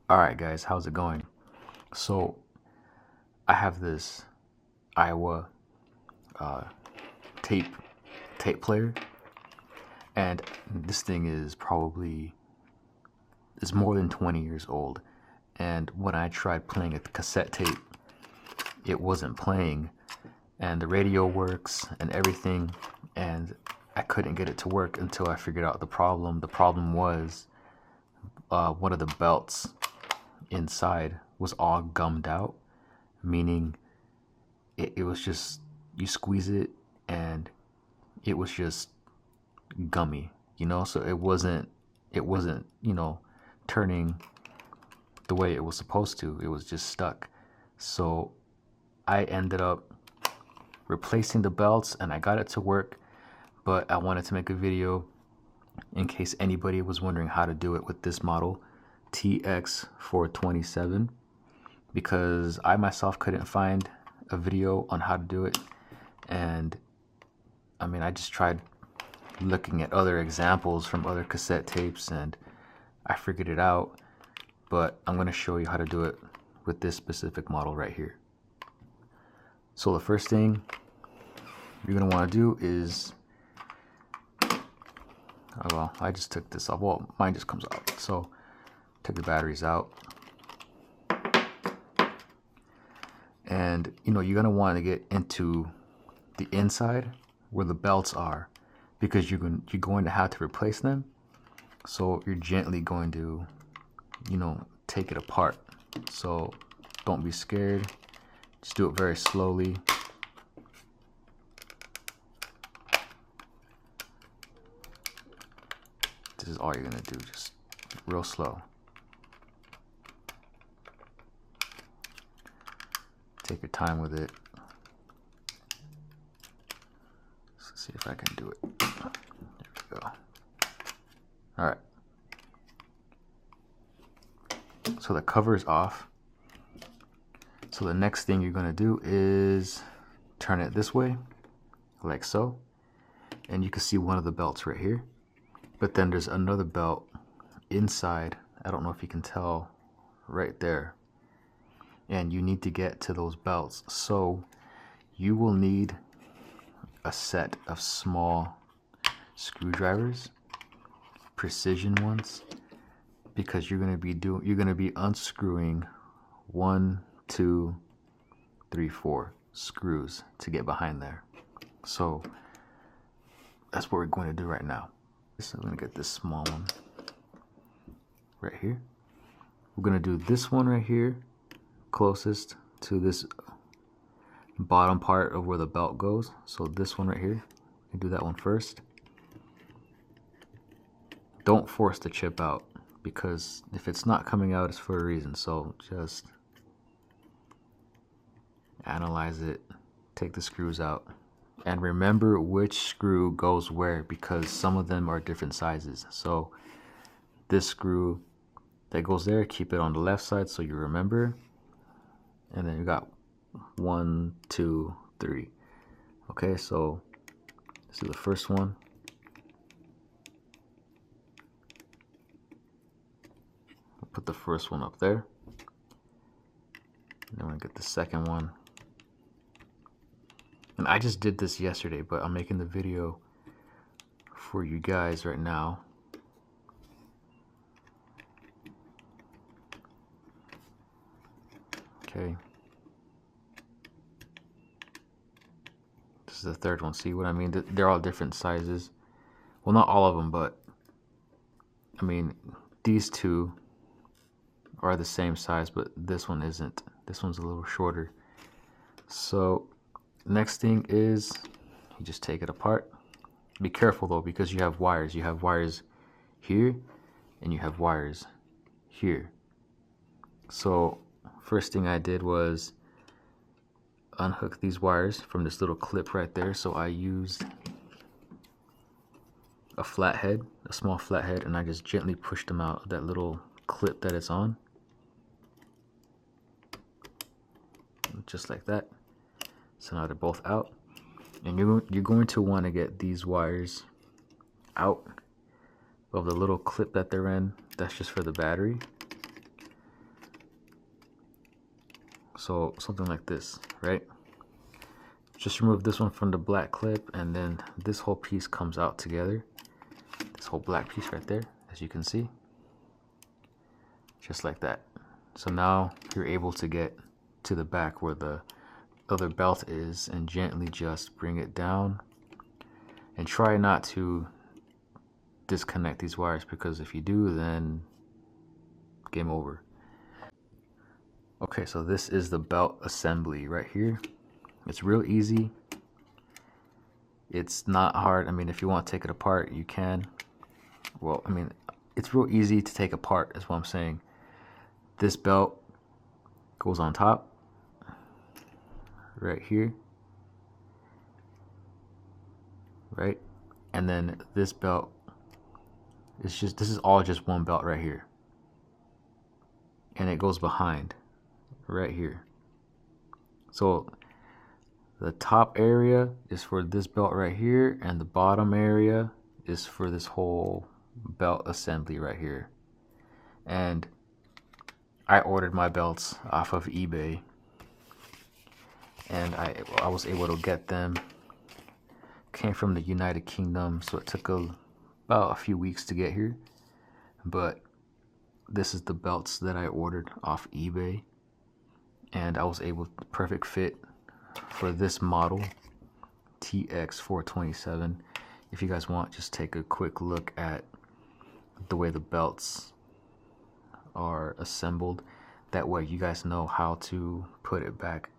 Alright guys, how's it going? So I have this Aiwa tape player, and this thing is more than 20 years old. And when I tried playing a cassette tape, it wasn't playing, and the radio works and everything, and I couldn't get it to work until I figured out the problem. The problem was one of the belts inside was all gummed out, meaning it was just, you squeeze it and it was just gummy, so it wasn't turning the way it was supposed to. It was just stuck. So I ended up replacing the belts and I got it to work, but I wanted to make a video in case anybody was wondering how to do it with this model TX427, because I myself couldn't find a video on how to do it. And I just tried looking at other examples from other cassette tapes and I figured it out, but I'm going to show you how to do it with this specific model right here. So the first thing you're going to want to do is, well, I just took this off. Well, mine just comes out. So took the batteries out. And you're going to want to get into the inside where the belts are, because you're going to have to replace them. So you're gently going to take it apart. So don't be scared, just do it very slowly. This is all you're gonna do, just real slow. Take your time with it. Let's see if I can do it. There we go. All right. So the cover is off. So the next thing you're gonna do is turn it this way, like so. And you can see one of the belts right here. But then there's another belt inside. I don't know if you can tell right there. And you need to get to those belts. So you will need a set of small screwdrivers, precision ones, because you're gonna be unscrewing 1, 2, 3, 4 screws to get behind there. So that's what we're going to do right now. So I'm gonna get this small one right here. We're gonna do this one right here, closest to this bottom part of where the belt goes. So this one right here, and do that one first. Don't force the chip out, because if it's not coming out, it's for a reason. So just analyze it, take the screws out, and remember which screw goes where, because some of them are different sizes. So this screw that goes there, keep it on the left side so you remember. And then you got 1, 2, 3. Okay, so this is the first one. I'll put the first one up there. And then we'll get the second one. And I just did this yesterday, but I'm making the video for you guys right now. Okay. This is the third one. See what I mean? They're all different sizes. Well, not all of them, but these two are the same size, but this one isn't. This one's a little shorter. So next thing is you just take it apart. Be careful though, because you have wires. You have wires here and you have wires here. So first thing I did was unhook these wires from this little clip right there. So I used a flathead, a small flathead, and I just gently pushed them out of that little clip that it's on. Just like that. So now they're both out. And you're going to want to get these wires out of the little clip that they're in. That's just for the battery. So something like this, right? Just remove this one from the black clip, and then this whole piece comes out together. This whole black piece right there, as you can see. Just like that. So now you're able to get to the back where the other belt is and gently just bring it down. And try not to disconnect these wires, because if you do, then game over. Okay, so this is the belt assembly right here. It's real easy. It's not hard. I mean, if you want to take it apart, you can. Well, I mean, it's real easy to take apart, is what I'm saying. This belt goes on top, right here, right? And then this belt is just, this is all just one belt right here. And it goes behind, right here. So the top area is for this belt right here, and the bottom area is for this whole belt assembly right here. And I ordered my belts off of eBay, and I was able to get them. Came from the United Kingdom, so it took about a few weeks to get here. But this is the belts that I ordered off eBay, and I was able to perfect fit for this model, TX427. If you guys want, just take a quick look at the way the belts are assembled. That way you guys know how to put it back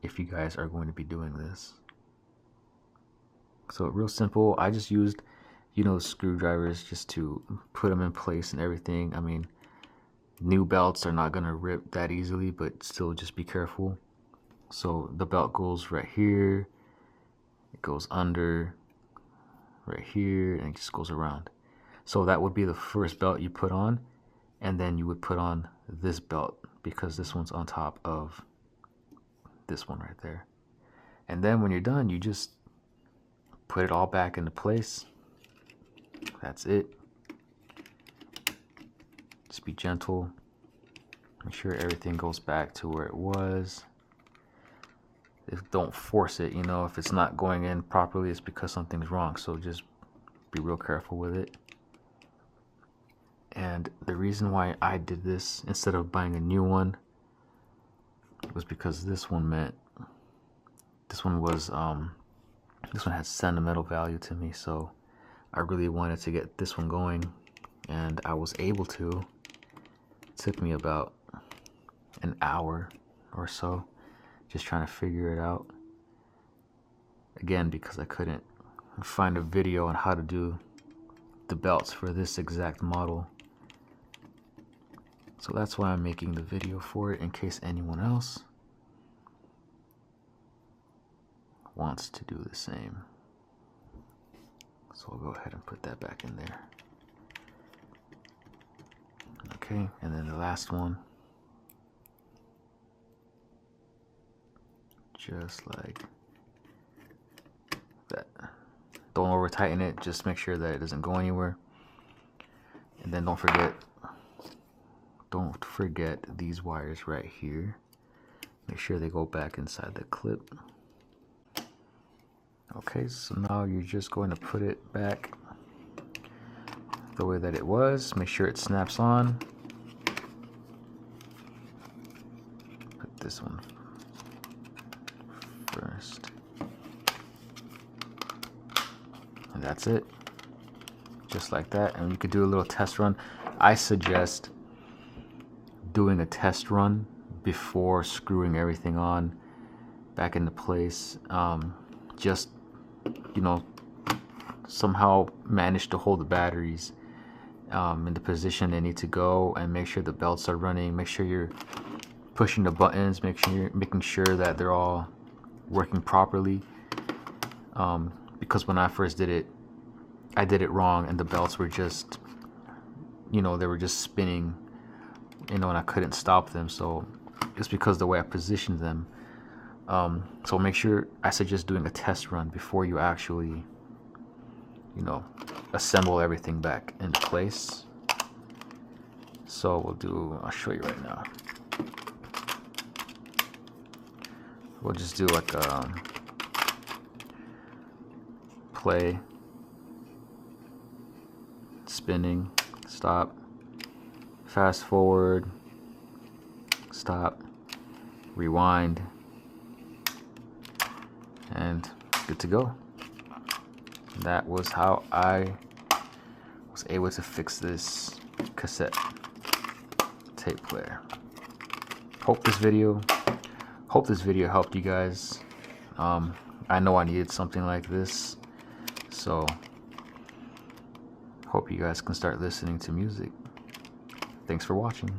if you guys are going to be doing this. So real simple. I just used, you know, screwdrivers just to put them in place and everything. I mean, new belts are not gonna rip that easily, but still just be careful. So the belt goes right here, it goes under right here, and it just goes around. So that would be the first belt you put on, and then you would put on this belt, because this one's on top of this one right there. And then when you're done, you just put it all back into place. That's it. Just be gentle. Make sure everything goes back to where it was. Don't force it, you know. If it's not going in properly, it's because something's wrong. So just be real careful with it. And the reason why I did this instead of buying a new one was because this one had sentimental value to me. So I really wanted to get this one going, and I was able to. It took me about an hour or so just trying to figure it out. Again, because I couldn't find a video on how to do the belts for this exact model. So that's why I'm making the video for it, in case anyone else wants to do the same. So I'll go ahead and put that back in there. Okay, and then the last one. Just like that. Don't over tighten it, just make sure that it doesn't go anywhere. And then don't forget these wires right here. Make sure they go back inside the clip. Okay, so now you're just going to put it back the way that it was. Make sure it snaps on. Put this one first. And that's it. Just like that. And you could do a little test run. I suggest doing a test run before screwing everything on back into place. Just, you know, somehow manage to hold the batteries in the position they need to go, and make sure the belts are running. Make sure you're pushing the buttons, making sure that they're all working properly. Because when I first did it, I did it wrong, and the belts were just, you know, they were just spinning, you know, and I couldn't stop them. So it's because the way I positioned them. So make sure, I suggest doing a test run before you actually, you know, assemble everything back into place. So I'll show you right now. we'll just do like a play, spinning, stop, fast forward, stop, rewind, and good to go. That was how I was able to fix this cassette tape player. Hope this video helped you guys. I know I needed something like this, so hope you guys can start listening to music. Thanks for watching.